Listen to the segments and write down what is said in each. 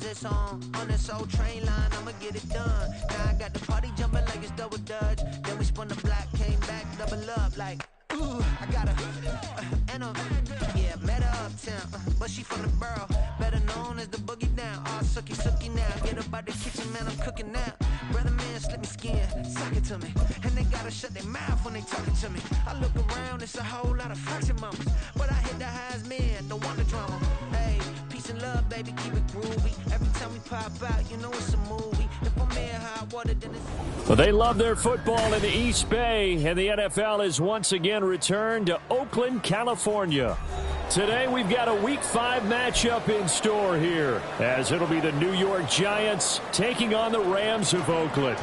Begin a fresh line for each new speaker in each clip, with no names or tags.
it's on this old train line, I'ma get it done. Now I got the party jumping like it's double dutch. Then we spun the block, came back, double up like, ooh, I got her, and yeah, met her uptown, but she from the borough, better known as the boogie down. All sookie now, get up out the kitchen, man, I'm cooking now. Brother man, slip me skin, sock it to me, and they gotta shut their mouth when they talking to me. I look around, it's a whole lot of flirting mamas, but I hit the highs, man, don't want the drama. Hey, peace and love, baby, keep it groovy. Every time we pop out, you know it's a movie. If I'm in hot water, then it's...
Well, they love their football in the East Bay, and the NFL has once again returned to Oakland, California. Today, we've got a Week 5 matchup in store here, as it'll be the New York Giants taking on the Rams of Oakland.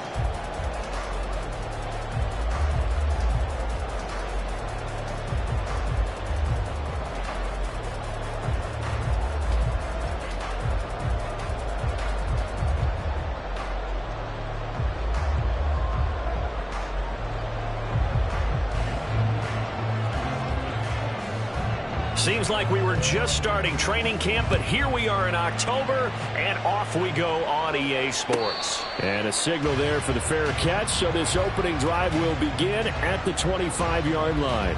Seems like we were just starting training camp, but here we are in October, and off we go on EA Sports. And a signal there for the fair catch, so this opening drive will begin at the 25-yard line.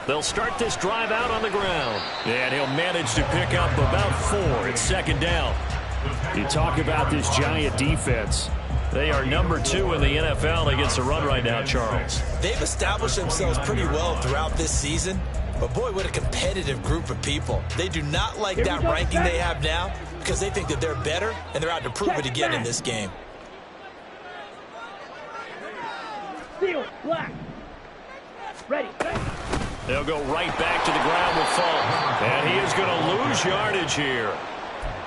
They'll start this drive out on the ground, and he'll manage to pick up about 4. It's second down. You talk about this Giant defense. They are number 2 in the NFL against the run right now, Charles.
They've established themselves pretty well throughout this season, but boy, what a competitive group of people. They do not like that ranking they have now because they think that they're better, and they're out to prove it again in this game.
Steal, black. Ready.
They'll go right back to the ground with Falk. And he is going to lose yardage here.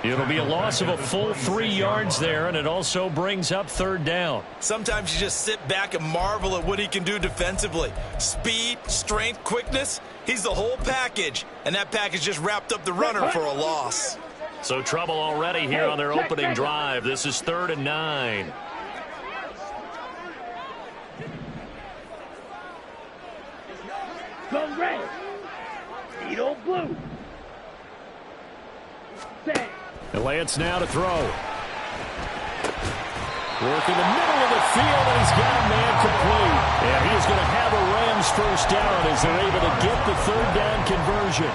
It'll be a loss of a full 3 yards there, and it also brings up third down.
Sometimes you just sit back and marvel at what he can do defensively. Speed, strength, quickness, he's the whole package. And that package just wrapped up the runner for a loss.
So trouble already here on their opening drive. This is 3rd and 9.
Go red. Needle blue. Set.
And Lance now to throw. Work in the middle of the field, and he's got a man complete. And he is going to have a Rams first down as they're able to get the third down conversion.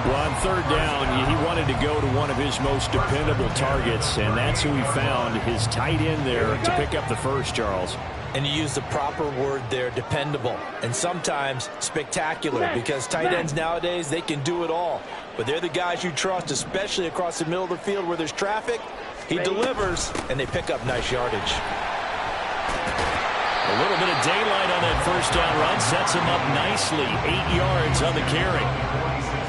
Well, on third down, he wanted to go to one of his most dependable targets, and that's who he found, his tight end there, to pick up the first, Charles.
And you use the proper word there, dependable, and sometimes spectacular, because tight ends nowadays, they can do it all. But they're the guys you trust, especially across the middle of the field where there's traffic. He delivers, and they pick up nice yardage.
A little bit of daylight on that first down run sets him up nicely. 8 yards on the carry.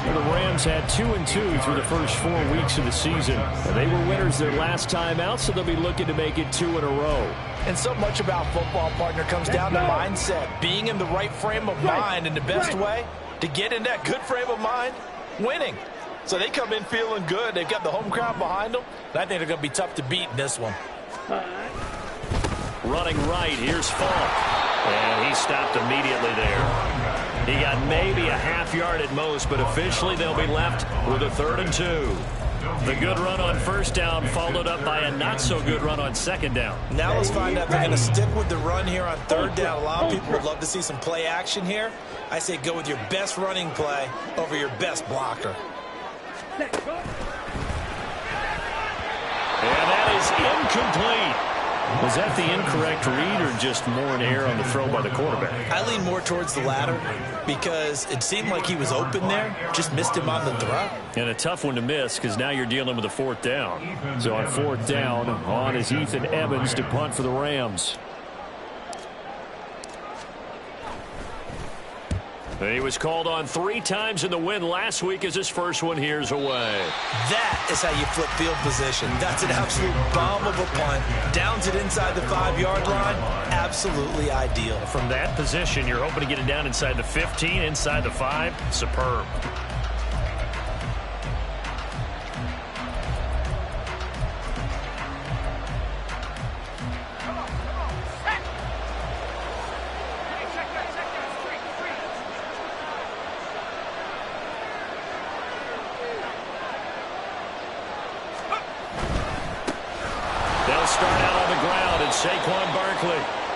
The Rams had 2-2 through the first 4 weeks of the season. They were winners their last time out, so they'll be looking to make it 2 in a row.
And so much about football, partner, comes down to mindset. Being in the right frame of mind, and the best way to get in that good frame of mind, winning. So they come in feeling good. They've got the home crowd behind them, and I think they're going to be tough to beat in this one.
Running right, here's Falk. And he stopped immediately there. He got maybe a half yard at most, but officially they'll be left with a 3rd and 2. The good run on first down followed up by a not-so-good run on second down.
Now let's find out if they're going to stick with the run here on third down. A lot of people would love to see some play action here. I say go with your best running play over your best blocker.
And that is incomplete. Was that the incorrect read or just more in error on the throw by the quarterback?
I lean more towards the latter because it seemed like he was open there, just missed him on the throw.
And a tough one to miss because now you're dealing with a 4th down. So on 4th down, on is Ethan Evans to punt for the Rams. He was called on 3 times in the win last week as his first one here's away.
That is how you flip field position. That's an absolute bomb of a punt. Downs it inside the 5-yard line. Absolutely ideal.
From that position, you're hoping to get it down inside the 15, inside the 5. Superb.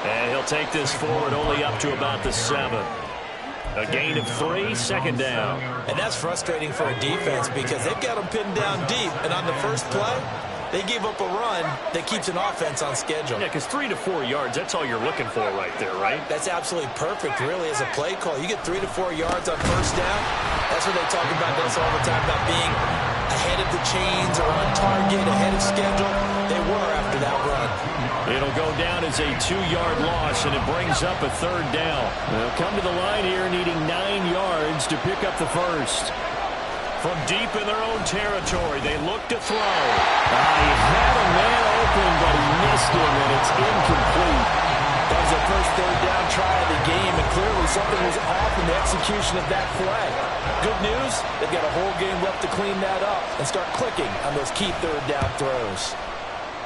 And he'll take this forward only up to about the 7. A gain of 3, second down.
And that's frustrating for a defense because they've got them pinned down deep. And on the first play, they gave up a run that keeps an offense on schedule.
Yeah, because 3 to 4 yards, that's all you're looking for right there, right?
That's absolutely perfect, really, as a play call. You get 3 to 4 yards on first down. That's what they talk about this all the time, about being ahead of the chains or on target, ahead of schedule. They were after that run.
It'll go down as a 2-yard loss, and it brings up a 3rd down. They'll come to the line here needing 9 yards to pick up the first. From deep in their own territory, they look to throw.
He had a man open, but he missed him, and it's incomplete.
That was their first 3rd down try of the game, and clearly something was off in the execution of that play. Good news, they've got a whole game left to clean that up and start clicking on those key 3rd down throws.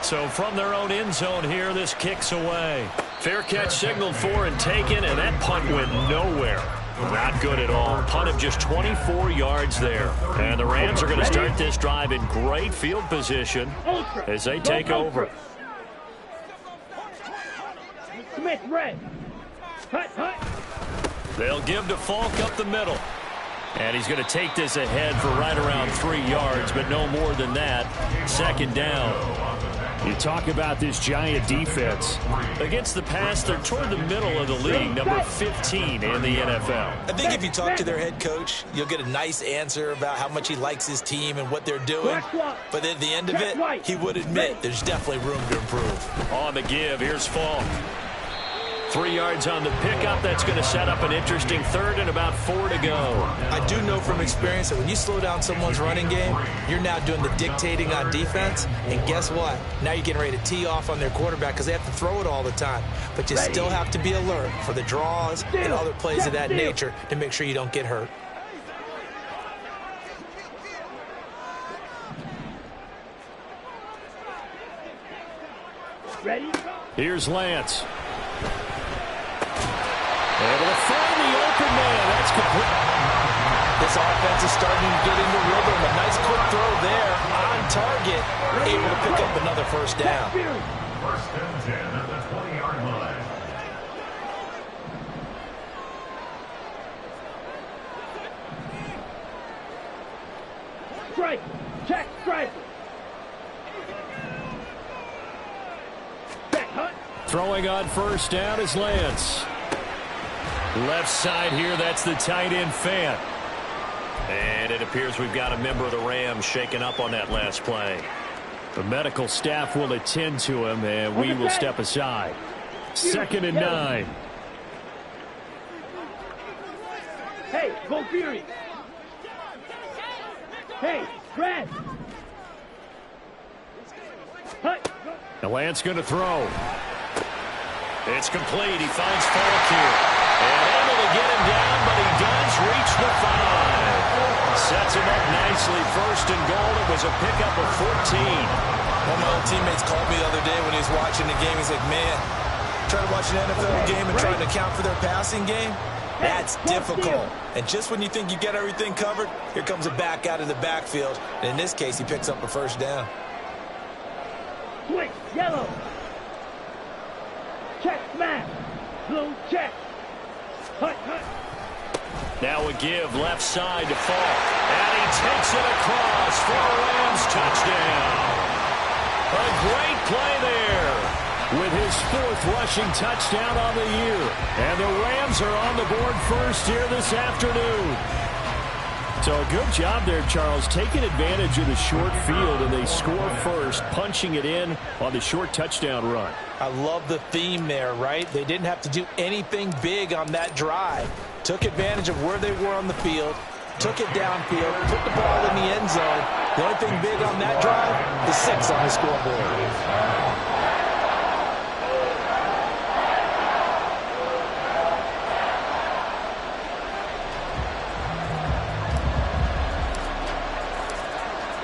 So from their own end zone here, this kicks away. Fair catch signaled for and taken, and that punt went nowhere. Not good at all. Punt of just 24 yards there. And the Rams are going to start this drive in great field position as they take over.
Smith, red. Hut, hut.
They'll give to Falk up the middle. And he's going to take this ahead for right around 3 yards, but no more than that. Second down.
You talk about this giant defense.
Against the pass, they're toward the middle of the league, number 15 in the NFL.
I think if you talk to their head coach, you'll get a nice answer about how much he likes his team and what they're doing. But at the end of it, he would admit there's definitely room to improve.
On the give, here's Falk. 3 yards on the pickup. That's going to set up an interesting 3rd and about 4 to go.
I do know from experience that when you slow down someone's running game, you're now doing the dictating on defense. And guess what? Now you're getting ready to tee off on their quarterback because they have to throw it all the time. But you still have to be alert for the draws and other plays of that nature to make sure you don't get hurt.
Ready?
Here's Lance. Able to find the open man. That's complete.
This offense is starting to get into rhythm. A nice quick throw there on target. Able to pick up another first down.
First and 10 at the 20-yard line.
Strike. Check. Strike. Check. Hut.
Throwing on first down is Lance. Left side here, that's the tight end Fant. And it appears we've got a member of the Rams shaken up on that last play. The medical staff will attend to him, and we will step aside. 2nd and 9.
Hey, go Fury. Hey, Brad. Hut.
Now Lance going to throw. It's complete. He finds Falk here. And able to get him down, but he does reach the 5. Sets him up nicely. 1st and goal. It was a pickup of 14.
One of my old teammates called me the other day when he was watching the game. He's like, man, trying to watch an NFL game and trying to account for their passing game, that's difficult. And just when you think you get everything covered, here comes a back out of the backfield. And in this case, he picks up a first down.
Switch. Yellow. Check. Smash. Blue. Check. Hut, hut.
Now a give left side to Falk. And he takes it across for a Rams touchdown. A great play there with his 4th rushing touchdown on the year. And the Rams are on the board first here this afternoon. So a good job there, Charles, taking advantage of the short field, and they score first, punching it in on the short touchdown run.
I love the theme there, right? They didn't have to do anything big on that drive. Took advantage of where they were on the field, took it downfield, put the ball in the end zone. The only thing big on that drive is 6 on the scoreboard.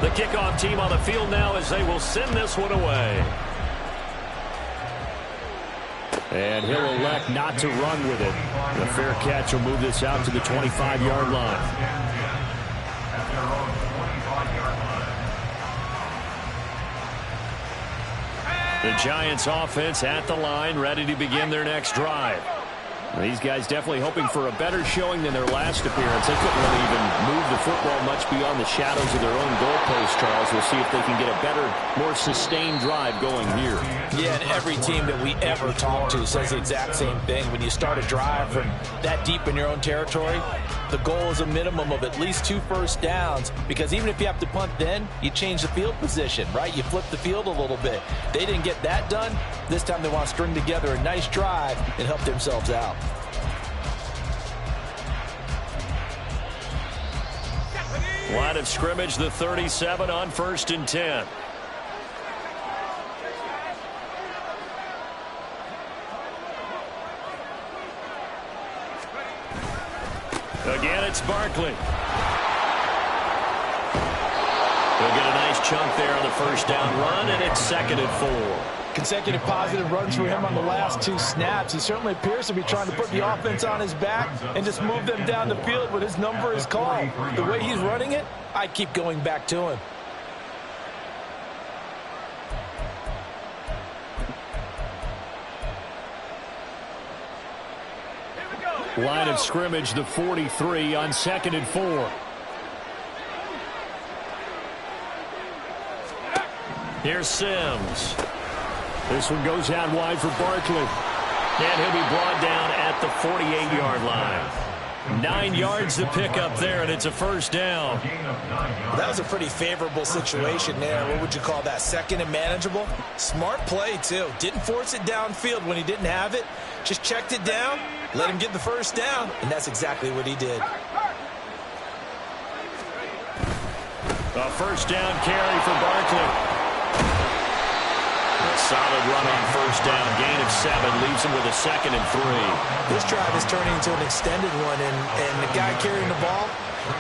The kickoff team on the field now as they will send this one away. And he'll elect not to run with it. The fair catch will move this out to the 25-yard line. The Giants offense at the line, ready to begin their next drive. These guys definitely hoping for a better showing than their last appearance. They couldn't really even move the football much beyond the shadows of their own goalpost, Charles. We'll see if they can get a better, more sustained drive going here.
Yeah, and every team that we ever talk to says the exact same thing. When you start a drive from that deep in your own territory, the goal is a minimum of at least 2 first downs, because even if you have to punt then, you change the field position, right? You flip the field a little bit. They didn't get that done. This time they want to string together a nice drive and help themselves out.
Line of scrimmage, the 37 on 1st and 10. Again, it's Barkley. He'll get a nice chunk there on the first down run, and it's 2nd and 4.
Consecutive positive runs for him on the last 2 snaps. He certainly appears to be trying to put the offense on his back and just move them down the field when his number is called. The way he's running it, I keep going back to him.
Line of scrimmage, the 43 on 2nd and 4. Here's Sims. This one goes out wide for Barkley. And he'll be brought down at the 48-yard line. 9 yards to pick up there, and it's a first down.
That was a pretty favorable situation there. What would you call that? 2nd and manageable? Smart play, too. Didn't force it downfield when he didn't have it. Just checked it down, let him get the first down, and that's exactly what he did.
A first down carry for Barkley. A solid run on first down. Gain of 7 leaves him with a 2nd and 3.
This drive is turning into an extended one, and the guy carrying the ball,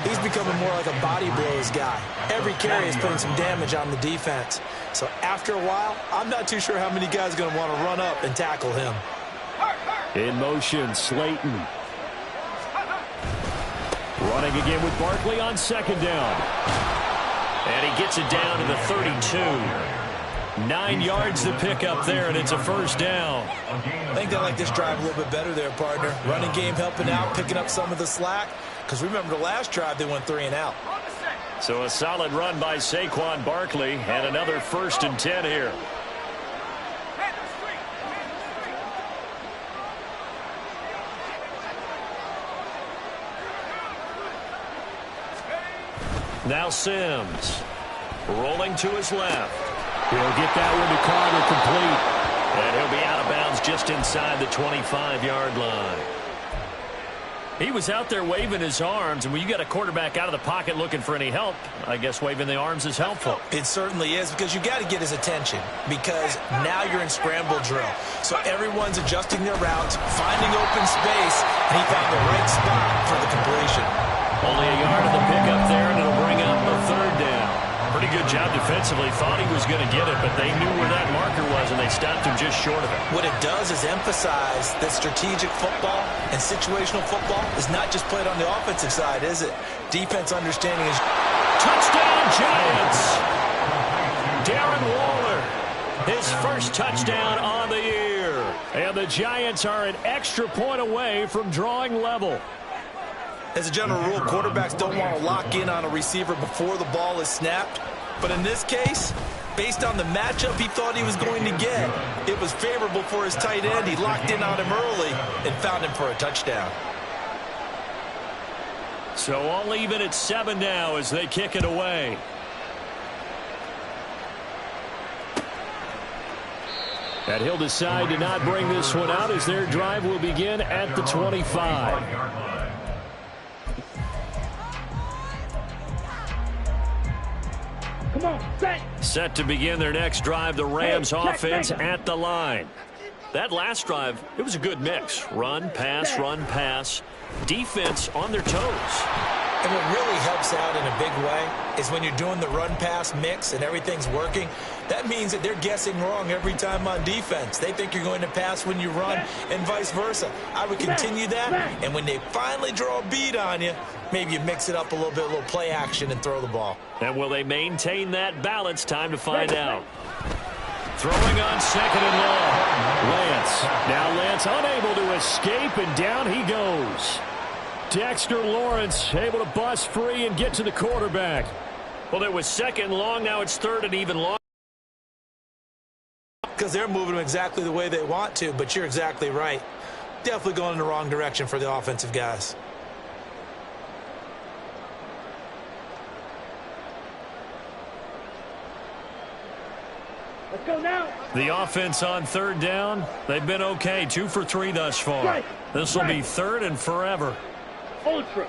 he's becoming more like a body blows guy. Every carry is putting some damage on the defense. So after a while, I'm not too sure how many guys are going to want to run up and tackle him.
In motion, Slayton. Running again with Barkley on 2nd down. And he gets it down to the 32. 9 yards to pick up there, and it's a first down.
I think they like this drive a little bit better there, partner. Running game helping out, picking up some of the slack. Because remember the last drive, they went 3 and out.
So a solid run by Saquon Barkley, and another 1st and 10 here. Now Sims. Rolling to his left. He'll get that one to Carter, complete. And he'll be out of bounds just inside the 25-yard line. He was out there waving his arms, and when you got a quarterback out of the pocket looking for any help, I guess waving the arms is helpful.
It certainly is, because you got to get his attention, because now you're in scramble drill. So everyone's adjusting their routes, finding open space, and he found the right spot for the completion.
Only a yard of the pickup there, and it'll bring up a 3rd down. Pretty good job defensively. Thought he was going to get it, but they knew where that marker was, and they stopped him just short of it.
What it does is emphasize that strategic football and situational football is not just played on the offensive side, is it? Defense understanding is...
Touchdown, Giants! Darren Waller, his first touchdown on the year. And the Giants are an extra point away from drawing level.
As a general rule, quarterbacks don't want to lock in on a receiver before the ball is snapped. But in this case, based on the matchup he thought he was going to get, it was favorable for his tight end. He locked in on him early and found him for a touchdown.
So all even at 7 now as they kick it away. And he'll decide to not bring this one out as their drive will begin at the 25.
Come on,
Set to begin their next drive, the Rams offense at the line. That last drive, it was a good mix. Run, pass, defense on their toes.
And what really helps out in a big way is when you're doing the run-pass mix and everything's working, that means that they're guessing wrong every time on defense. They think you're going to pass when you run and vice versa. I would continue that, and when they finally draw a bead on you, maybe you mix it up a little bit, play action, and throw the ball.
And will they maintain that balance? Time to find out. Throwing on second and long. Lance. Now Lance unable to escape, and down he goes. Dexter Lawrence able to bust free and get to the quarterback. Well, it was second long. Now it's third and even long.
Because they're moving them exactly the way they want to, but you're exactly right. Definitely going in the wrong direction for the offensive guys.
let's go now.
The offense on third down, they've been okay. 2 for 3 thus far. This will be third and forever.
Ultra.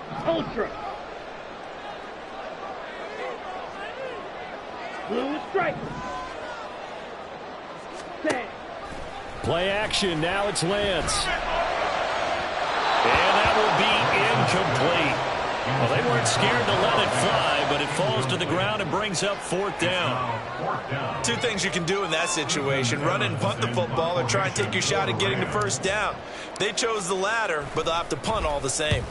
Blue strike. Set.
Play action. Now it's Lance. And that will be incomplete. Well, they weren't scared to let it fly, but it falls to the ground and brings up fourth down.
Two things you can do in that situation: run and punt the football, or try and take your shot at getting the first down. They chose the latter, but they'll have to punt all the same.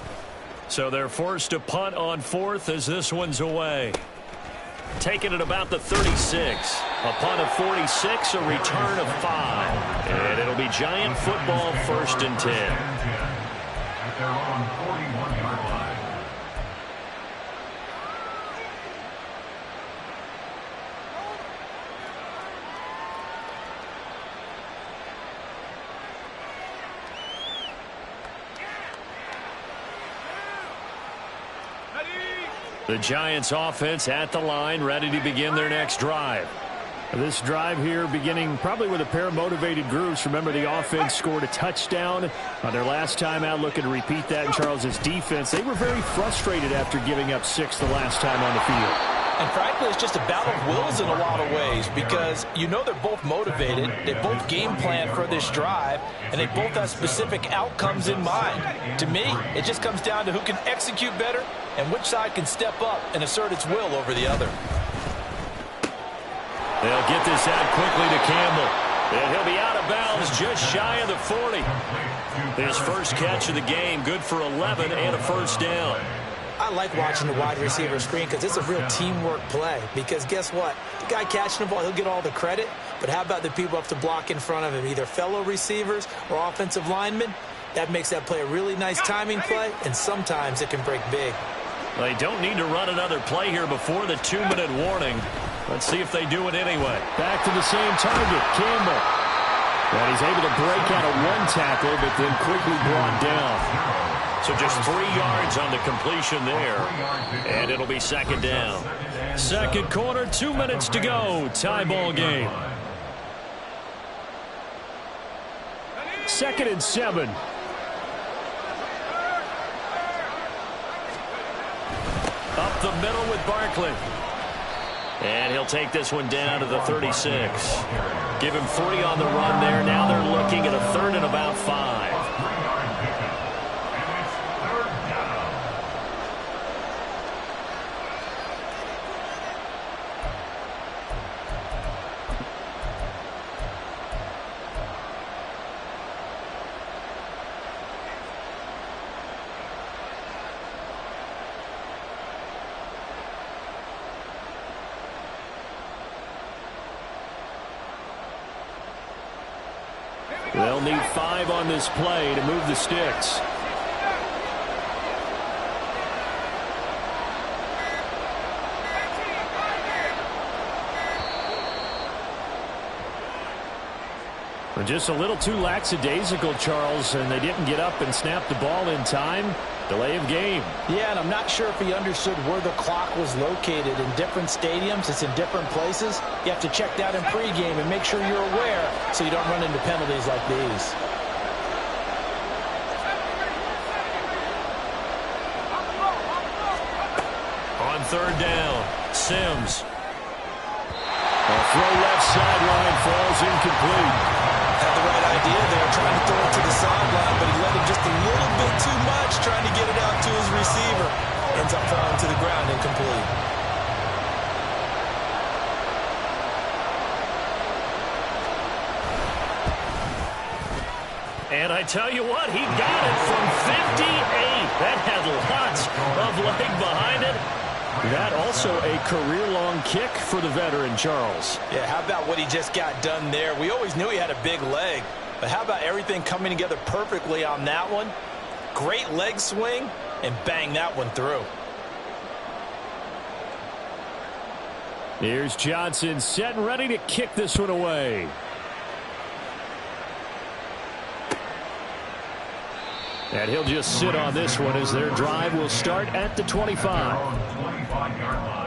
So they're forced to punt on fourth as this one's away. Taking it about the 36. A punt of 46, a return of 5. And it'll be Giant football, 1st and 10.
At their own 41-yard line.
The Giants offense at the line, ready to begin their next drive. This drive here beginning probably with a pair of motivated groups. Remember, the offense scored a touchdown on their last time out. Looking to repeat that in Charles's defense. They were very frustrated after giving up 6 the last time on the field.
And frankly, it's just a battle of wills in a lot of ways, because you know they're both motivated, they both game plan for this drive, and they both have specific outcomes in mind. To me, it just comes down to who can execute better and which side can step up and assert its will over the other.
They'll get this out quickly to Campbell. And he'll be out of bounds just shy of the 40. His first catch of the game, good for 11 and a first down.
I like watching the wide receiver screen because it's a real teamwork play. Because guess what? The guy catching the ball, he'll get all the credit. But how about the people up to block in front of him, either fellow receivers or offensive linemen? That makes that play a really nice timing play, and sometimes it can break big.
They don't need to run another play here before the 2-minute warning. Let's see if they do it anyway. Back to the same target, Campbell. And he's able to break out of one tackle, but then quickly brought down. So just 3 yards on the completion there. And it'll be second down. Second quarter, 2 minutes to go. Tie ball game. 2nd and 7. Up the middle with Barkley. And he'll take this one down to the 36. Give him 3 on the run there. Now they're looking at a 3rd and about 5. They'll need 5 on this play to move the sticks. Just a little too lackadaisical, Charles, and they didn't get up and snap the ball in time. Delay of game.
Yeah, and I'm not sure if he understood where the clock was located. In different stadiums, it's in different places. You have to check that in pregame and make sure you're aware so you don't run into penalties like these.
On third down, Sims. A throw left sideline falls incomplete.
Had the right idea there, trying to throw it to the sideline, but he let him just a little bit too much, trying to get it out to his receiver. Ends up falling to the ground incomplete.
And I tell you what, he got it from 58. That had lots of leg behind it. That also a career-long kick for the veteran, Charles.
Yeah, how about what he just got done there? We always knew he had a big leg, but how about everything coming together perfectly on that one? Great leg swing, and bang that one through.
Here's Johnson set and ready to kick this one away. And he'll just sit on this one as their drive will start at the 25.
25-yard line.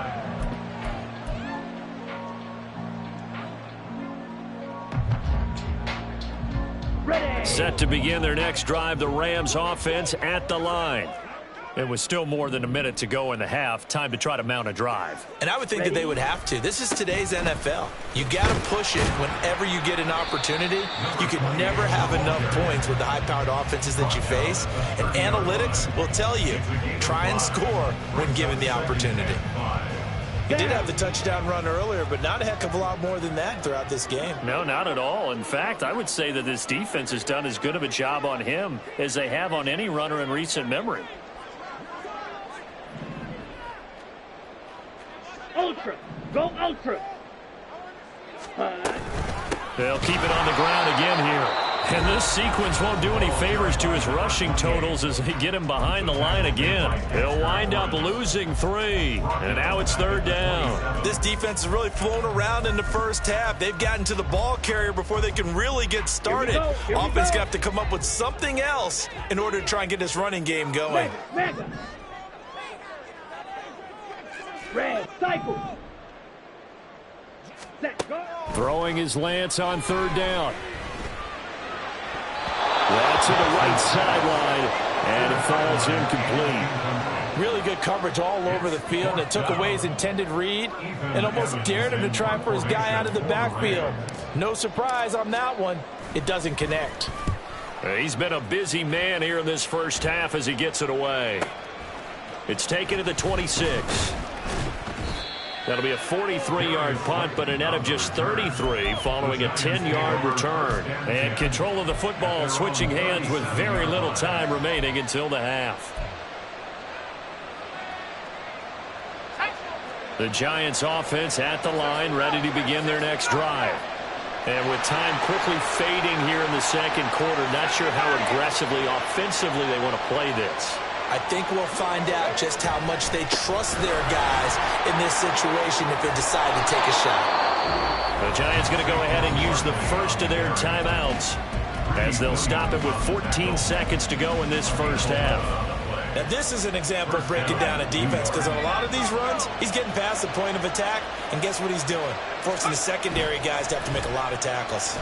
Ready.
Set to begin their next drive, the Rams offense at the line. It was still more than a minute to go in the half. Time to try to mount a drive.
And I would think that they would have to. This is today's NFL. You got to push it whenever you get an opportunity. You can never have enough points with the high-powered offenses that you face. And analytics will tell you, try and score when given the opportunity. He did have the touchdown run earlier, but not a heck of a lot more than that throughout this game.
No, not at all. In fact, I would say that this defense has done as good of a job on him as they have on any runner in recent memory.
Ultra. Go ultra.
They'll keep it on the ground again here. And this sequence won't do any favors to his rushing totals as they get him behind the line again. He'll wind up losing 3. And now it's third down.
This defense has really flown around in the first half. They've gotten to the ball carrier before they can really get started. Offense going to have to come up with something else in order to try and get this running game going.
Mega. Red cycle. Set, go.
Throwing his Lance on third down. That's to the right sideline, and it falls incomplete.
Really good coverage all over the field, and it took away his intended read and almost dared him to try for his guy out of the backfield. No surprise on that one. It doesn't connect.
He's been a busy man here in this first half as he gets it away. It's taken to the 26. That'll be a 43-yard punt, but a net of just 33 following a 10-yard return. And control of the football switching hands with very little time remaining until the half. The Giants offense at the line, ready to begin their next drive. And with time quickly fading here in the second quarter, not sure how aggressively, offensively they want to play this.
I think we'll find out just how much they trust their guys in this situation if they decide to take a shot.
The Giants going to go ahead and use the first of their timeouts as they'll stop it with 14 seconds to go in this first half.
Now, this is an example of breaking down a defense because on a lot of these runs, he's getting past the point of attack, and guess what he's doing? Forcing the secondary guys to have to make a lot of tackles.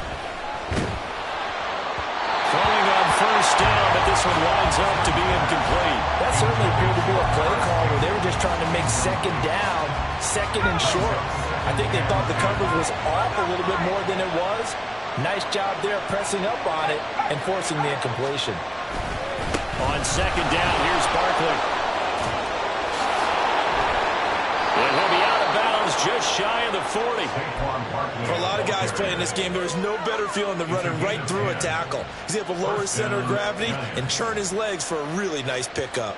Throwing on first down, but this one winds up to be incomplete.
That certainly appeared to be a play call where they were just trying to make second down, second and short. I think they thought the coverage was off a little bit more than it was. Nice job there pressing up on it and forcing the incompletion.
On second down, here's Barkley. And he'll be out of bounds just shy of the 40.
For a lot of guys playing this game, there is no better feeling than running right through a tackle. He's able to lower his center of gravity and turn his legs for a really nice pickup.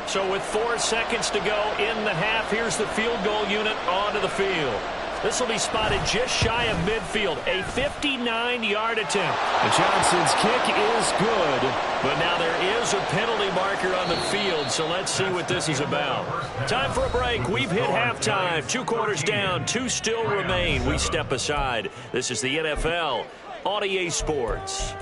So with 4 seconds to go in the half, here's the field goal unit onto the field. This will be spotted just shy of midfield. A 59-yard attempt.
And Johnson's kick is good.
But now there is a penalty marker on the field, so let's see what this is about. Time for a break. We've hit halftime. 2 quarters down, 2 still remain. We step aside. This is the NFL on EA Sports.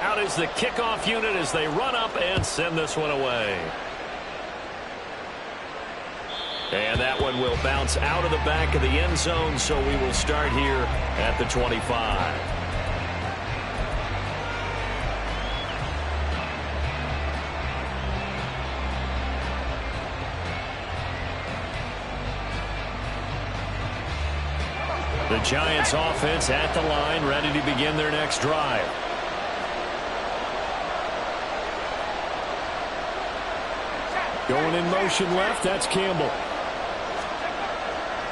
Out is the kickoff unit as they run up and send this one away. And that one will bounce out of the back of the end zone, so we will start here at the 25. The Giants offense at the line, ready to begin their next drive.
Going in motion left, that's Campbell.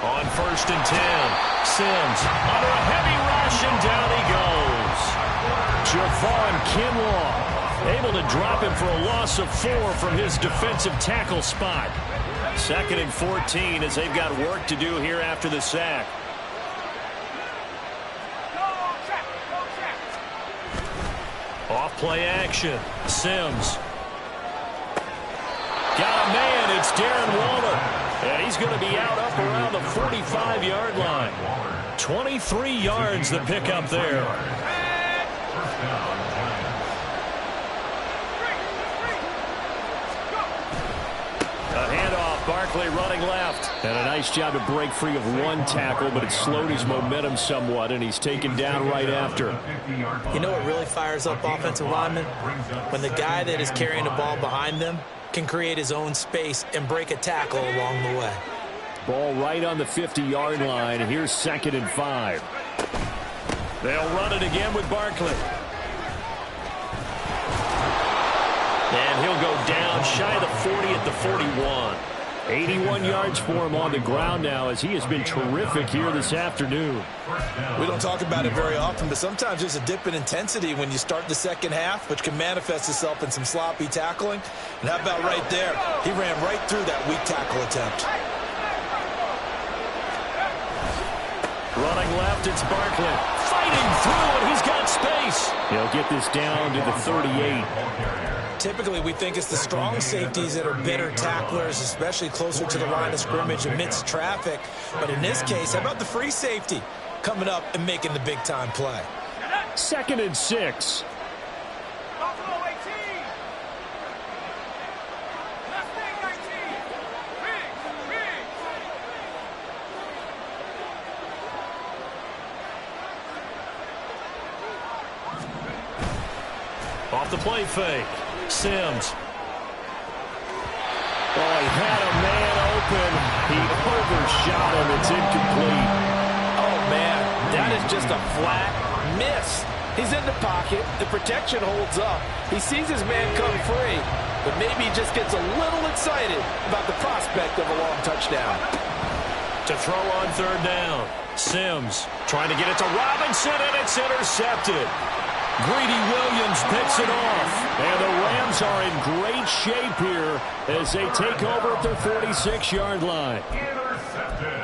On 1st and 10, Sims under a heavy rush, and down he goes.
Javon Kinlaw
able to drop him for a loss of 4 from his defensive tackle spot. 2nd and 14 as they've got work to do here after the sack. Off play action. Sims. Got a man. It's Darren Waller. And he's going to be out up around the 45-yard line. 23 yards the pickup there. A handoff. Barkley running left.
And a nice job to break free of 1 tackle, but it slowed his momentum somewhat, and he's taken down right after.
You know what really fires up offensive linemen? When the guy that is carrying the ball behind them can create his own space and break a tackle along the way.
Ball right on the 50-yard line. Here's 2nd and 5.
They'll run it again with Barkley. And he'll go down shy of the 40 at the 41.
81 yards for him on the ground now, as he has been terrific here this afternoon.
We don't talk about it very often, but sometimes there's a dip in intensity when you start the second half, which can manifest itself in some sloppy tackling. And how about right there? He ran right through that weak tackle attempt.
Running left, it's Barkley. Fighting through, and he's got space.
He'll get this down to the 38.
Typically, we think it's the strong safeties that are better tacklers, especially closer to the line of scrimmage amidst traffic. But in this case, how about the free safety coming up and making the big-time play?
2nd and 6.
Off the play fake. Sims.
Oh, he had a man open. He overshot him. It's incomplete.
Oh, man, that is just a flat miss. He's in the pocket. The protection holds up. He sees his man come free, but maybe he just gets a little excited about the prospect of a long touchdown.
To throw on 3rd down. Sims trying to get it to Robinson, and it's intercepted. Greedy Williams picks it off.
And the Rams are in great shape here as they take over at their 46-yard line.
Intercepted.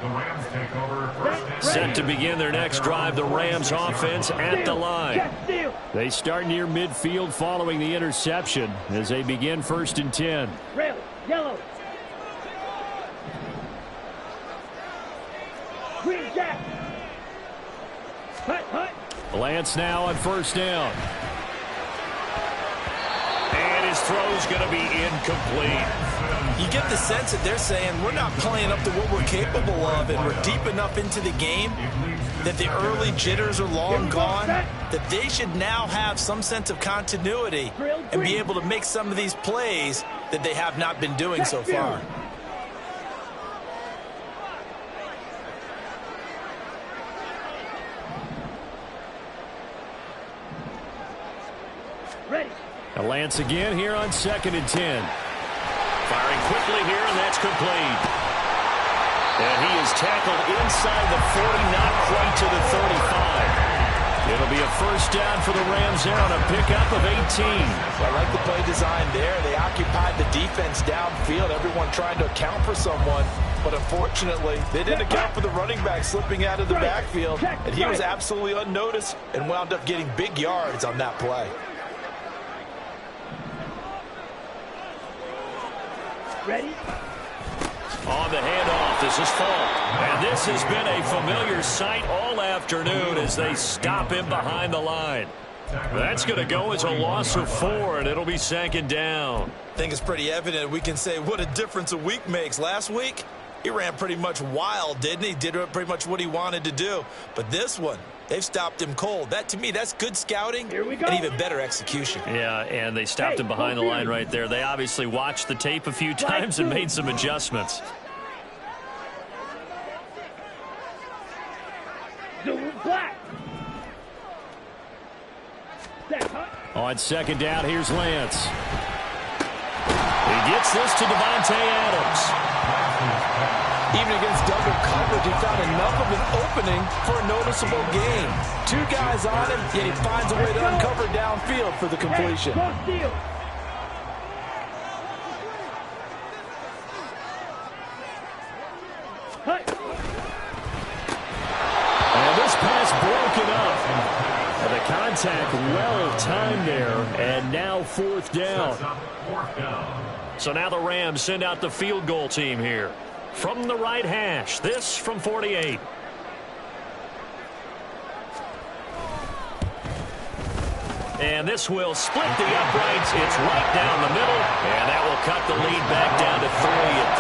The Rams take over 1st and 10.
Set to begin their next drive, the Rams offense at the line.
They start near midfield following the interception as they begin 1st and 10.
Red, yellow. Green jack. Hut, hut.
Lance now on 1st down.
And his throw's going to be incomplete.
You get the sense that they're saying we're not playing up to what we're capable of, and we're deep enough into the game that the early jitters are long gone, that they should now have some sense of continuity and be able to make some of these plays that they have not been doing so far.
Ready.
Now Lance again here on 2nd and 10. Firing quickly here, and that's complete. And he is tackled inside the 40, not quite to the 35. It'll be a first down for the Rams there on a pickup of 18.
I like the play design there. They occupied the defense downfield, everyone trying to account for someone. But unfortunately, they didn't account for the running back slipping out of the backfield. And he was absolutely unnoticed and wound up getting big yards on that play.
Ready?
On the handoff, this is Falk. And this has been a familiar sight all afternoon as they stop him behind the line. That's going to go as a loss of 4, and it'll be second down.
I think it's pretty evident we can say what a difference a week makes. Last week, he ran pretty much wild, didn't he? Did pretty much what he wanted to do. But this one, they've stopped him cold. That, to me, that's good scouting and even better execution.
Yeah, and they stopped him behind the line right there. They obviously watched the tape a few times and made some adjustments.
Black.
On second down, here's Lance. He gets this to Devontae Adams.
Even against double coverage, he found enough of an opening for a noticeable gain. 2 guys on him, yet he finds a way to uncover downfield for the completion.
And this pass broken up. And the contact well-timed there, and now 4th down. So now the Rams send out the field goal team here. From the right hash, this from 48. And this will split the uprights. It's right down the middle, and that will cut the lead back down to 3 at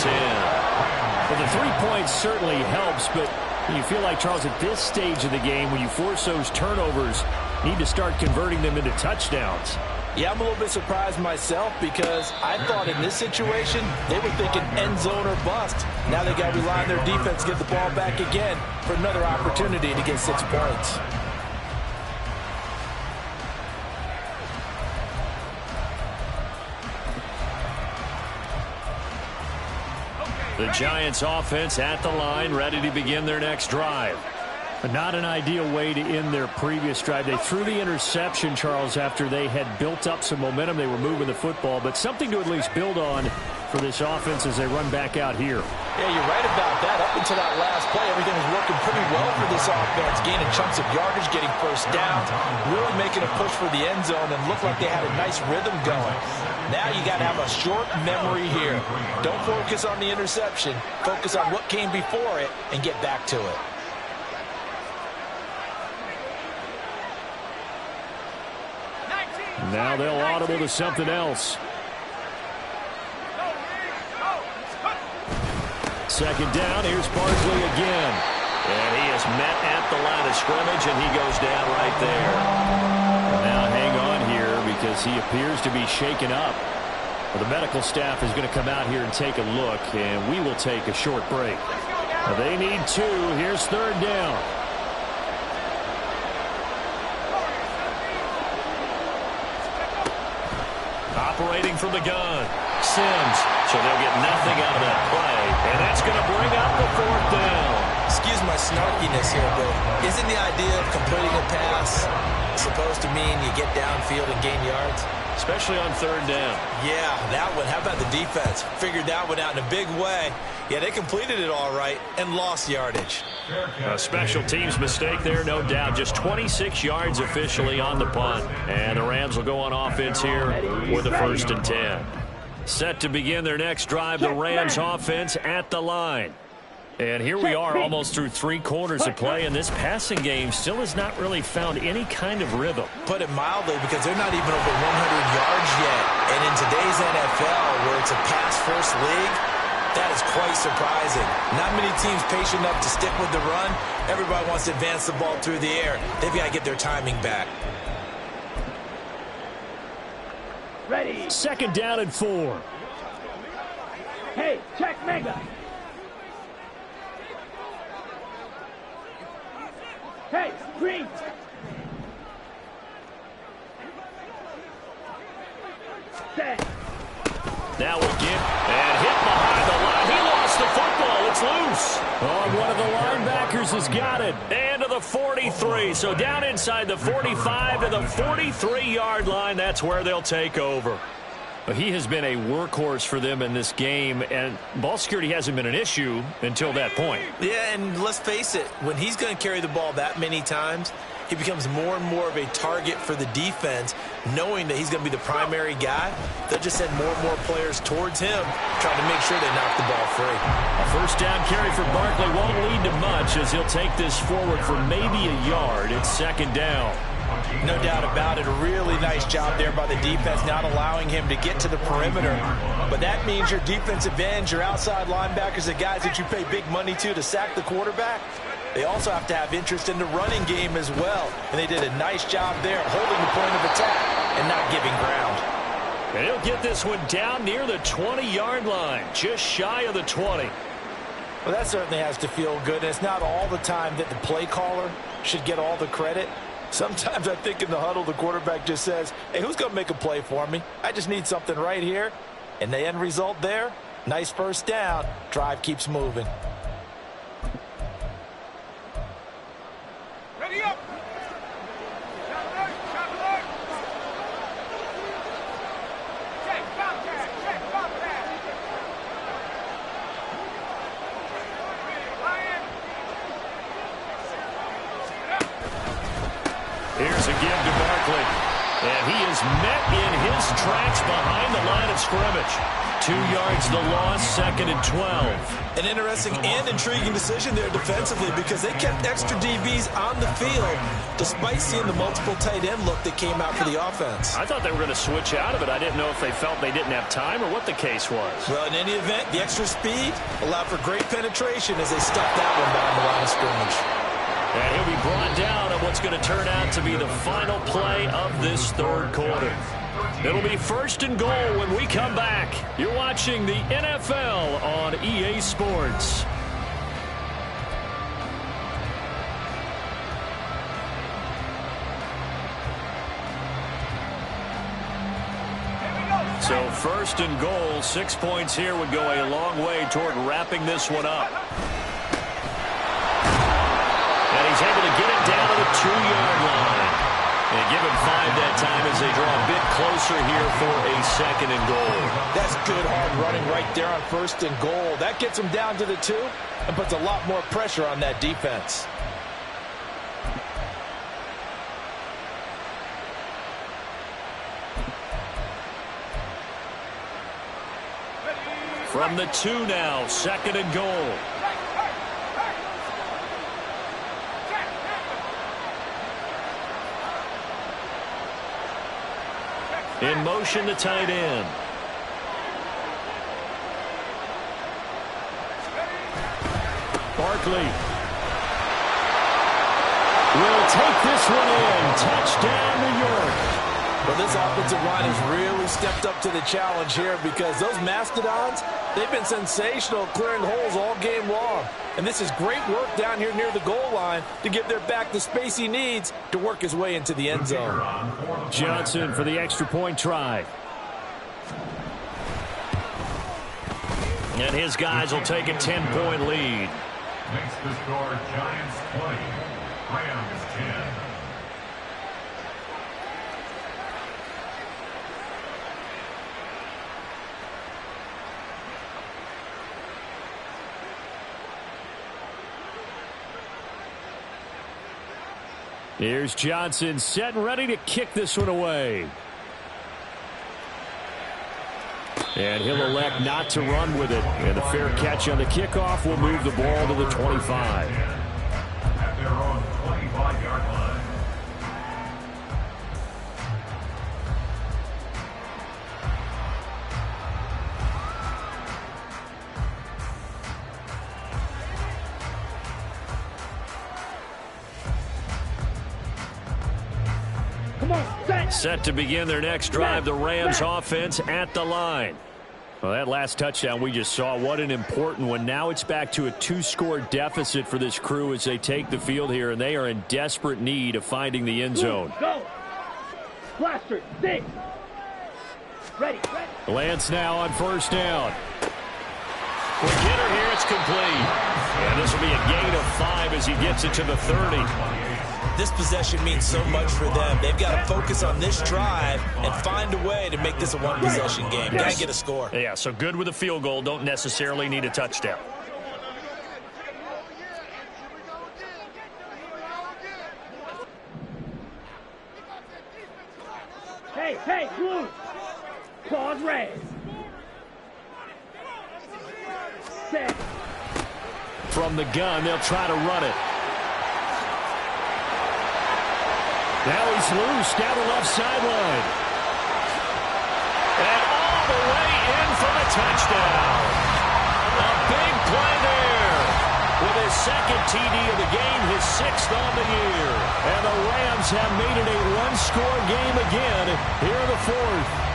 13-10. Well, the 3 points certainly helps, but you feel like, Charles, at this stage of the game, when you force those turnovers, you need to start converting them into touchdowns.
Yeah, I'm a little bit surprised myself because I thought in this situation they were thinking end zone or bust. Now they got to rely on their defense to get the ball back again for another opportunity to get 6 points.
The Giants offense at the line, ready to begin their next drive. But not an ideal way to end their previous drive. They threw the interception, Charles, after they had built up some momentum. They were moving the football, but something to at least build on for this offense as they run back out here.
Yeah, you're right about that. Up until that last play, everything was working pretty well for this offense, gaining chunks of yardage, getting first downs, really making a push for the end zone, and looked like they had a nice rhythm going. Now you got to have a short memory here. Don't focus on the interception. Focus on what came before it and get back to it.
Now they'll audible to something else. Second down, here's Barkley again. And he is met at the line of scrimmage, and he goes down right there. And now hang on here because he appears to be shaken up. Well, the medical staff is going to come out here and take a look, and we will take a short break. Now they need 2. Here's 3rd down. Operating from the gun. Sims. So they'll get nothing out of that play. And that's going to bring up the 4th down.
Excuse my snarkiness here, but isn't the idea of completing a pass supposed to mean you get downfield and gain yards?
Especially on 3rd down.
Yeah, that one. How about the defense? Figured that one out in a big way. Yeah, they completed it all right and lost yardage.
A special teams mistake there, no doubt. Just 26 yards officially on the punt. And the Rams will go on offense here with a 1st and 10. Set to begin their next drive, the Rams offense at the line. And here we are almost through 3 quarters of play, and this passing game still has not really found any kind of rhythm.
Put it mildly, because they're not even over 100 yards yet. And in today's NFL, where it's a pass-first league, that is quite surprising. Not many teams patient enough to stick with the run. Everybody wants to advance the ball through the air. They've got to get their timing back.
Ready.
2nd down and 4.
Hey, check mega. Hey, green. Set.
Now again, and hit behind the line. He lost the football. It's loose.
Oh, one of the linebackers has got it.
And to the 43. So down inside the 45 to the 43-yard line. That's where they'll take over. He has been a workhorse for them in this game, and ball security hasn't been an issue until that point.
Yeah, and let's face it, when he's going to carry the ball that many times, he becomes more and more of a target for the defense, knowing that he's going to be the primary guy. They'll just send more and more players towards him, trying to make sure they knock the ball free.
A first down carry for Barkley won't lead to much as he'll take this forward for maybe a yard. It's second down.
No doubt about it. A really nice job there by the defense, not allowing him to get to the perimeter. But that means your defensive ends, your outside linebackers, the guys that you pay big money to sack the quarterback, they also have to have interest in the running game as well. And they did a nice job there, holding the point of attack and not giving ground.
And he'll get this one down near the 20-yard line, just shy of the 20.
Well, that certainly has to feel good. And it's not all the time that the play caller should get all the credit. Sometimes I think in the huddle, the quarterback just says, hey, who's going to make a play for me? I just need something right here. And the end result there, nice first down. Drive keeps moving.
Ready up.
Here's a give to Barkley. And he is met in his tracks behind the line of scrimmage. 2 yards the loss, second and 12.
An interesting and intriguing decision there defensively because they kept extra DBs on the field despite seeing the multiple tight end look that came out for the offense.
I thought they were going to switch out of it. I didn't know if they felt they didn't have time or what the case was.
Well, in any event, the extra speed allowed for great penetration as they stuffed that one behind the line of scrimmage.
And he'll be brought down on what's going to turn out to be the final play of this third quarter. It'll be first and goal when we come back. You're watching the NFL on EA Sports. So first and goal, 6 points here would go a long way toward wrapping this one up. And he's able to get it down to the 2-yard line. And give him 5 that time as they draw a bit closer here for a second and goal.
That's good hard running right there on first and goal. That gets him down to the 2 and puts a lot more pressure on that defense.
From the 2 now, second and goal. In motion, the tight end. Barkley will take this one in. Touchdown, New York.
Well, this offensive line has really stepped up to the challenge here because those Mastodons, they've been sensational clearing holes all game long. And this is great work down here near the goal line to give their back the space he needs to work his way into the end zone.
Johnson for the extra point try.
And his guys will take a 10-point lead.
Makes the score Giants 20, Rams 10.
Here's Johnson set and ready to kick this one away. And he'll elect not to run with it. And a fair catch on the kickoff will move the ball to the 25.
At their own 25-yard line.
Set to begin their next drive, the Rams offense at the line. Well, that last touchdown we just saw, what an important one. Now it's back to a 2-score deficit for this crew as they take the field here, and they are in desperate need of finding the end zone.
Go! Blaster, stay!
Lance now on first down.
Quick hitter here, it's complete. And this will be a gain of 5 as he gets it to the 30.
This possession means so much for them. They've got to focus on this drive and find a way to make this a one-possession game. Got to get a score.
Yeah, so good with a field goal. Don't necessarily need a touchdown.
Hey, blue. Pause red. Set.
From the gun, they'll try to run it. Now he's loose down the left sideline.
And all the way in for the touchdown. A big play there. With his second TD of the game, his 6th on the year.
And the Rams have made it a one-score game again here in the 4th.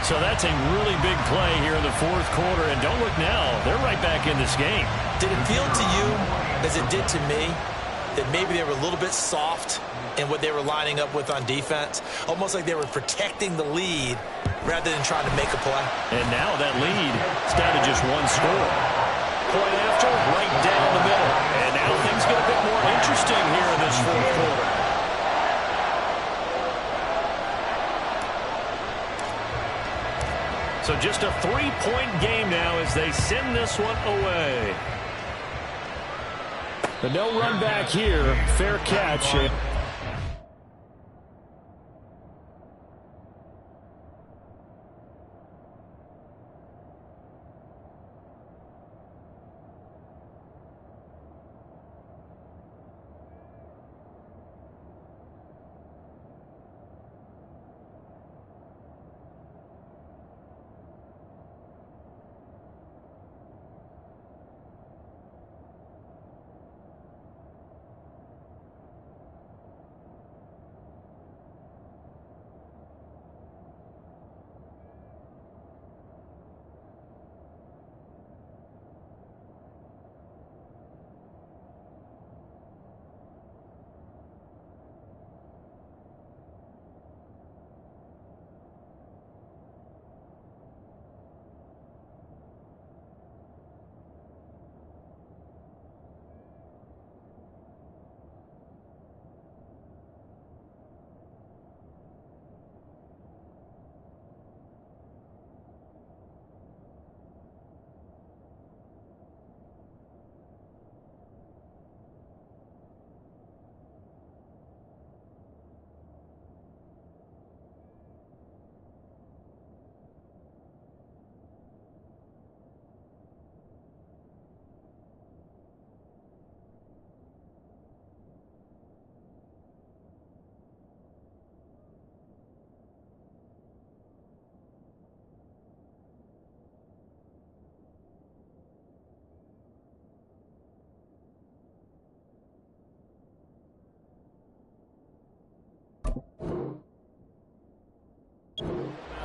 So that's a really big play here in the 4th quarter. And don't look now, they're right back in this game.
Did it feel to you, as it did to me, that maybe they were a little bit soft in what they were lining up with on defense? Almost like they were protecting the lead rather than trying to make a play.
And now that lead is down to just one score. Point after, right down the middle. And now things get a bit more interesting here in this 4th quarter. So just a 3-point game now as they send this one away.
The no run back here. Fair catch.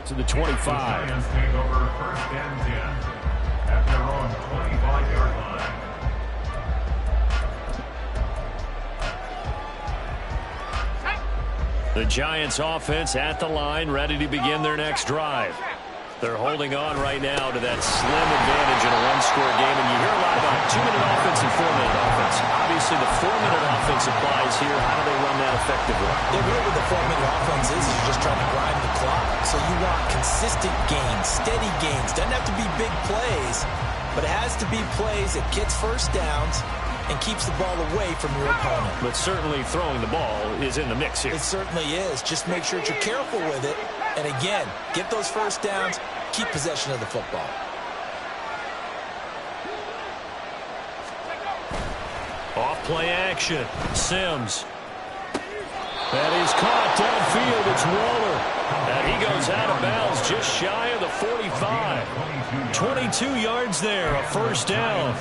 To the 25.
Lions take over 1st and 10 at their own 25-yard line.
The Giants offense at the line, ready to begin their next drive. They're holding on right now to that slim advantage in a one-score game, and you hear a lot about 2-minute offense and 4-minute offense. Obviously, the 4-minute offense applies here. How do they run that effectively?
They're good with the 4-minute offense is you're just trying to grind the clock. So you want consistent gains, steady gains. Doesn't have to be big plays, but it has to be plays that gets first downs and keeps the ball away from your opponent.
But certainly throwing the ball is in the mix here.
It certainly is. Just make sure that you're careful with it. And again, get those first downs, keep possession of the football.
Off play action. Sims.
That is caught downfield. It's Waller.
And he goes out of bounds just shy of the 45. 22 yards there, a first down.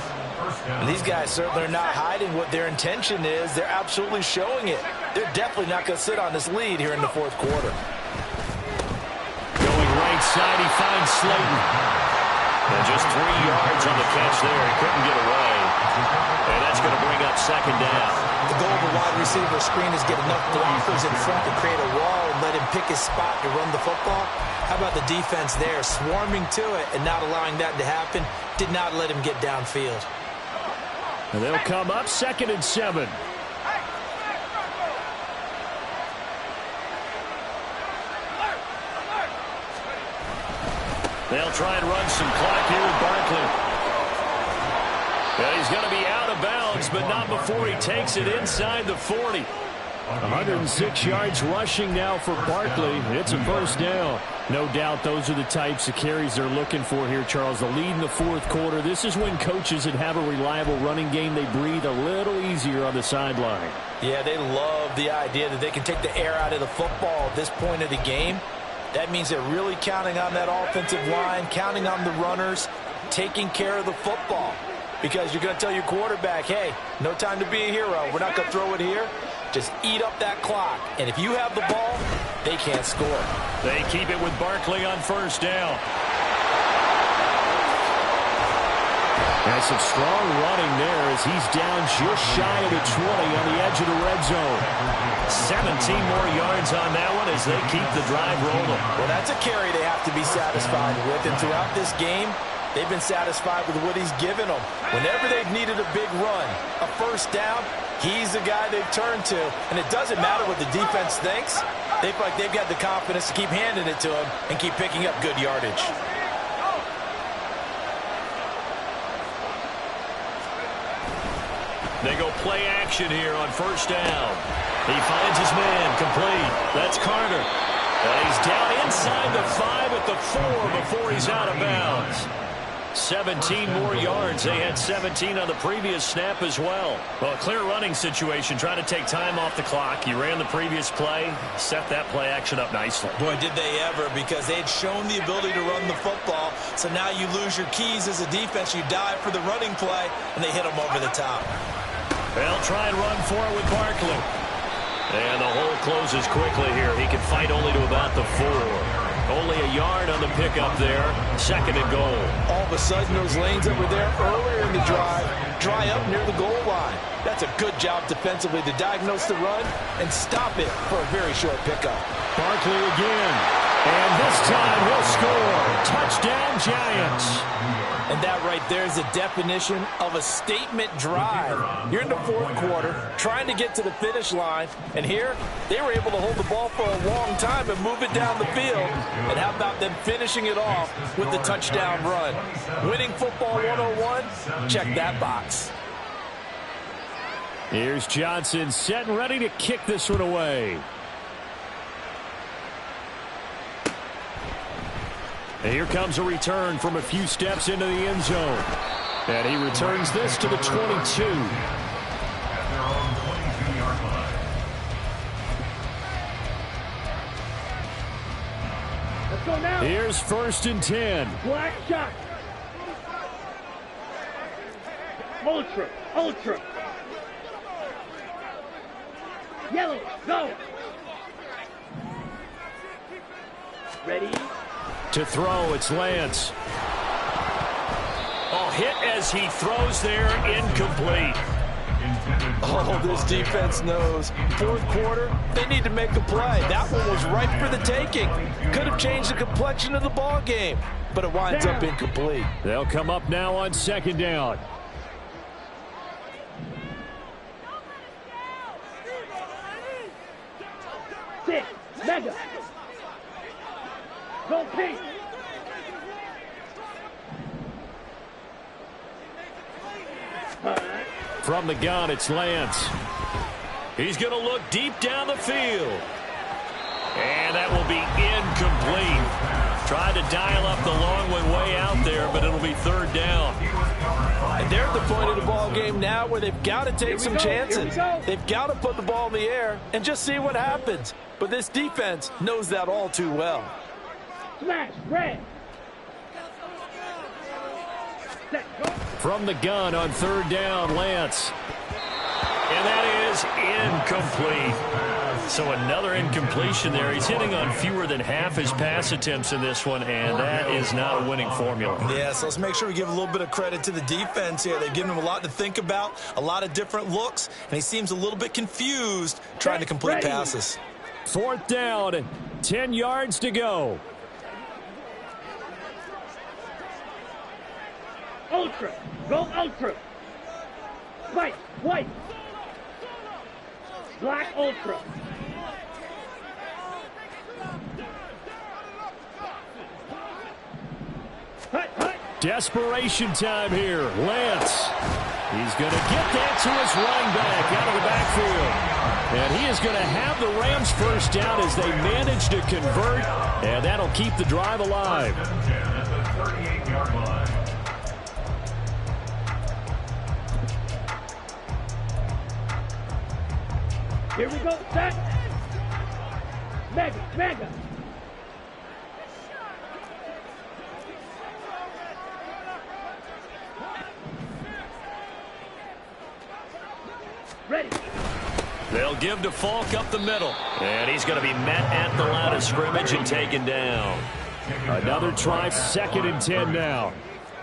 And these guys certainly are not hiding what their intention is. They're absolutely showing it. They're definitely not going to sit on this lead here in the 4th quarter.
Going right side, he finds Slayton. And just 3 yards on the catch there. He couldn't get away. And that's going to bring up 2nd down.
The goal of a wide receiver screen is get enough blockers in front to create a wall and let him pick his spot to run the football. How about the defense there, swarming to it and not allowing that to happen? Did not let him get downfield.
And they'll come up 2nd and 7.
They'll try and run some clock here with Barkley. And he's going to be out of bounds, but not before he takes it inside the 40.
106 yards rushing now for Barkley. It's a 1st down. No doubt those are the types of carries they're looking for here, Charles. The lead in the 4th quarter. This is when coaches that have a reliable running game, they breathe a little easier on the sideline.
Yeah, they love the idea that they can take the air out of the football at this point of the game. That means they're really counting on that offensive line, counting on the runners, taking care of the football. Because you're going to tell your quarterback, hey, no time to be a hero. We're not going to throw it here. Just eat up that clock. And if you have the ball, they can't score.
They keep it with Barkley on 1st down.
And some strong running there as he's down just shy of the 20 on the edge of the red zone.
17 more yards on that one as they keep the drive rolling.
Well, that's a carry they have to be satisfied with. And throughout this game, they've been satisfied with what he's given them. Whenever they've needed a big run, a 1st down, he's the guy they've turned to. And it doesn't matter what the defense thinks. They feel like they've got the confidence to keep handing it to him and keep picking up good yardage.
They go play action here on 1st down. He finds his man complete. That's Carter. And he's down inside the 5 at the 4 before he's out of bounds. 17 more yards. They had 17 on the previous snap as well. Well, a clear running situation. Trying to take time off the clock. You ran the previous play. Set that play action up nicely.
Boy, did they ever, because they had shown the ability to run the football. So now you lose your keys as a defense. You dive for the running play, and they hit them over the top.
They'll try and run for it with Barkley. And the hole closes quickly here. He can fight only to about the 4. Only a yard on the pickup there. 2nd and goal.
All of a sudden, those lanes that were there earlier in the drive dry up near the goal line. That's a good job defensively to diagnose the run and stop it for a very short pickup.
Barkley again. And this time he'll score. Touchdown, Giants.
And that right there is the definition of a statement drive. You're in the 4th quarter, trying to get to the finish line, and here they were able to hold the ball for a long time and move it down the field. And how about them finishing it off with the touchdown run? Winning football 101, check that box.
Here's Johnson set and ready to kick this one away. And here comes a return from a few steps into the end zone. And he returns this to the 22.
Let's go now.
Here's 1st and 10.
Black shot. Ultra. Ultra. Yellow. Go. Ready?
To throw, it's Lance.
Oh, hit as he throws there, incomplete.
Oh, this defense knows. 4th quarter, they need to make a play. That one was ripe for the taking. Could have changed the complexion of the ball game, but it winds up incomplete.
They'll come up now on 2nd down.
Six. Mega. Go pink.
From the gun, it's Lance.
He's going to look deep down the field. And that will be incomplete. Tried to dial up the long one way out there, but it'll be 3rd down.
And they're at the point of the ball game now where they've got to take some chances. They've got to put the ball in the air and just see what happens. But this defense knows that all too well.
Smash. Red. Set. Go.
From the gun on 3rd down, Lance.
And that is incomplete. So another incompletion there. He's hitting on fewer than half his pass attempts in this one, and that is not a winning formula.
Yeah, so let's make sure we give a little bit of credit to the defense here. They've given him a lot to think about, a lot of different looks, and he seems a little bit confused trying to complete passes.
4th down, 10 yards to go.
Ultra. Go ultra. White. Black ultra. Hut.
Desperation time here. Lance. He's going to get that to his running back out of the backfield. And he is going to have the Rams first down as they manage to convert. And that'll keep the drive alive.
Here we go. Set. Mega. Ready.
They'll give to Falk up the middle. And he's going to be met at the line of scrimmage and taken down.
Another try, 2nd and 10 now.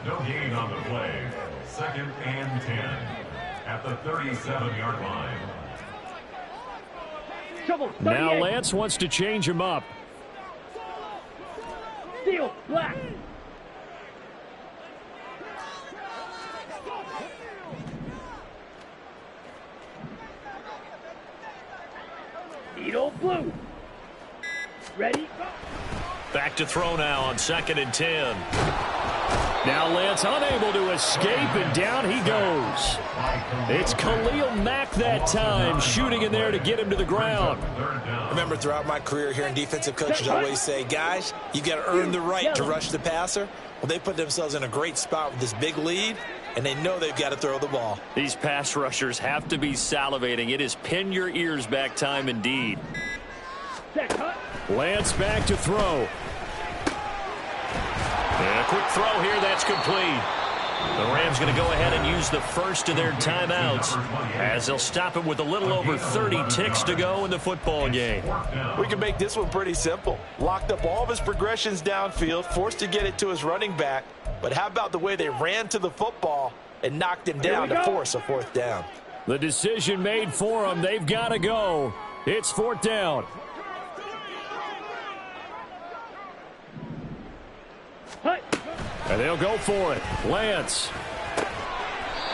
No gain on the play. 2nd and 10 at the 37-yard line.
Now Lance wants to change him up.
Steel, black. Needle blue. Ready?
Back to throw now on 2nd and 10.
Now Lance unable to escape, and down he goes. It's Khalil Mack that time, shooting in there to get him to the ground.
Remember, throughout my career here in defensive coaches always say, guys, you got to earn the right to rush the passer. Well, they put themselves in a great spot with this big lead, and they know they've got to throw the ball.
These pass rushers have to be salivating. It is pin your ears back time indeed.
Lance back to throw.
And a quick throw here, that's complete. The Rams going to go ahead and use the first of their timeouts as they'll stop it with a little over 30 ticks to go in the football game.
We can make this one pretty simple. Locked up all of his progressions downfield, forced to get it to his running back. But how about the way they ran to the football and knocked him down to force a 4th down?
The decision made for them. They've got to go. It's 4th down. And they'll go for it. Lance.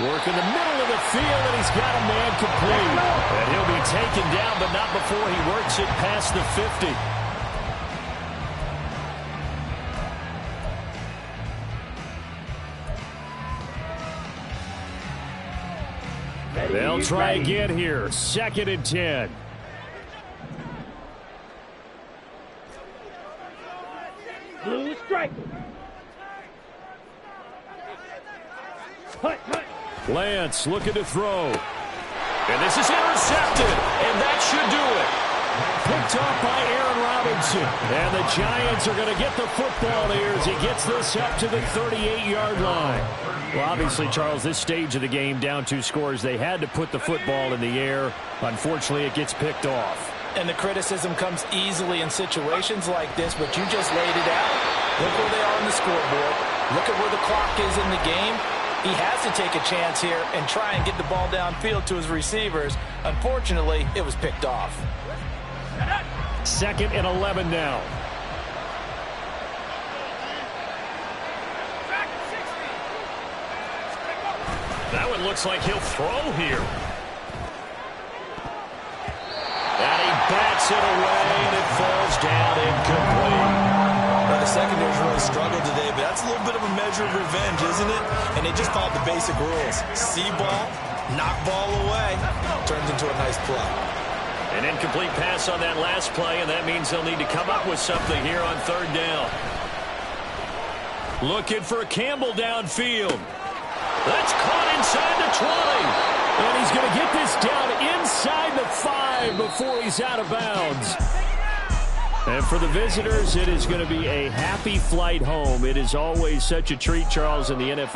Work in the middle of the field, and he's got a man complete. And he'll be taken down, but not before he works it past the 50. They'll try again here. 2nd and 10.
Blue striker.
Lance looking to throw. And this is intercepted. And that should do it. Picked off by Aaron Robinson. And the Giants are going to get the football here as he gets this up to the 38-yard line. Well, obviously, Charles, this stage of the game, down 2 scores, they had to put the football in the air. Unfortunately, it gets picked off.
And the criticism comes easily in situations like this, but you just laid it out. Look where they are on the scoreboard. Look at where the clock is in the game. He has to take a chance here and try and get the ball downfield to his receivers. Unfortunately, it was picked off.
2nd and 11 now.
That one looks like he'll throw here. And he bats it away, and it falls down incomplete.
Well, the secondary's really struggled today, but that's a little bit of a measure of revenge, isn't it? And they just followed the basic rules. See ball, knock ball away, turns into a nice play.
An incomplete pass on that last play, and that means they'll need to come up with something here on 3rd down. Looking for Campbell downfield. That's caught inside the 20.
And he's going to get this down inside the 5 before he's out of bounds. And for the visitors, it is going to be a happy flight home. It is always such a treat, Charles, in the NFL.